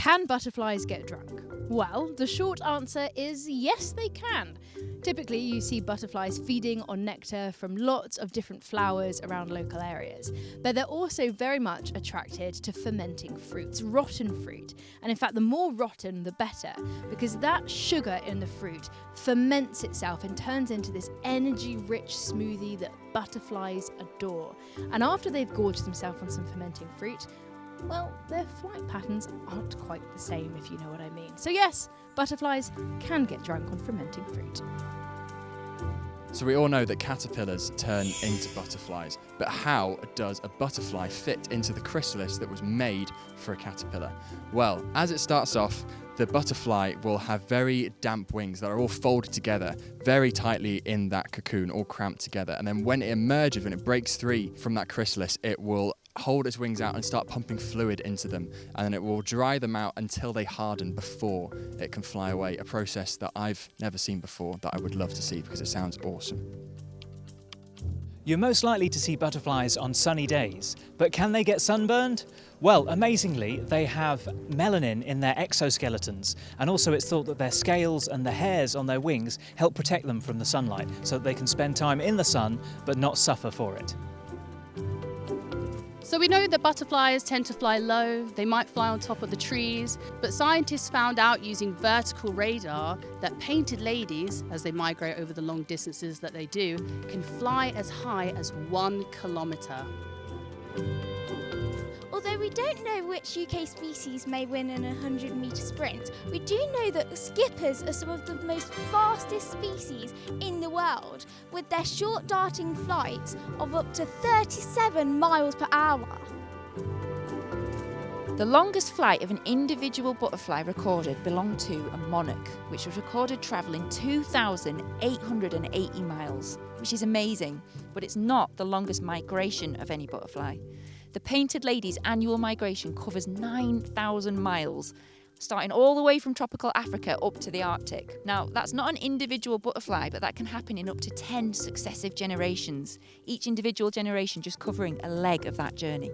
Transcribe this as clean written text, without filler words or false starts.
Can butterflies get drunk? Well, the short answer is yes, they can. Typically, you see butterflies feeding on nectar from lots of different flowers around local areas, but they're also very much attracted to fermenting fruits, rotten fruit. And in fact, the more rotten, the better, because that sugar in the fruit ferments itself and turns into this energy-rich smoothie that butterflies adore. And after they've gorged themselves on some fermenting fruit, well, their flight patterns aren't quite the same, if you know what I mean. So yes, butterflies can get drunk on fermenting fruit. So we all know that caterpillars turn into butterflies, but how does a butterfly fit into the chrysalis that was made for a caterpillar? Well, as it starts off, the butterfly will have very damp wings that are all folded together very tightly in that cocoon, all cramped together. And then when it emerges, when it breaks free from that chrysalis, it will hold its wings out and start pumping fluid into them, and then it will dry them out until they harden before it can fly away, a process that I've never seen before that I would love to see because it sounds awesome. You're most likely to see butterflies on sunny days, but can they get sunburned? Well, amazingly, they have melanin in their exoskeletons, and also it's thought that their scales and the hairs on their wings help protect them from the sunlight so that they can spend time in the sun but not suffer for it. So we know that butterflies tend to fly low, they might fly on top of the trees, but scientists found out using vertical radar that painted ladies, as they migrate over the long distances that they do, can fly as high as 1 kilometre. Although we don't know which UK species may win in a 100-metre sprint, we do know that skippers are some of the most fastest species in the world, with their short darting flights of up to 37 miles per hour. The longest flight of an individual butterfly recorded belonged to a monarch, which was recorded travelling 2,880 miles, which is amazing, but it's not the longest migration of any butterfly. The painted lady's annual migration covers 9,000 miles, starting all the way from tropical Africa up to the Arctic. Now, that's not an individual butterfly, but that can happen in up to 10 successive generations, each individual generation just covering a leg of that journey.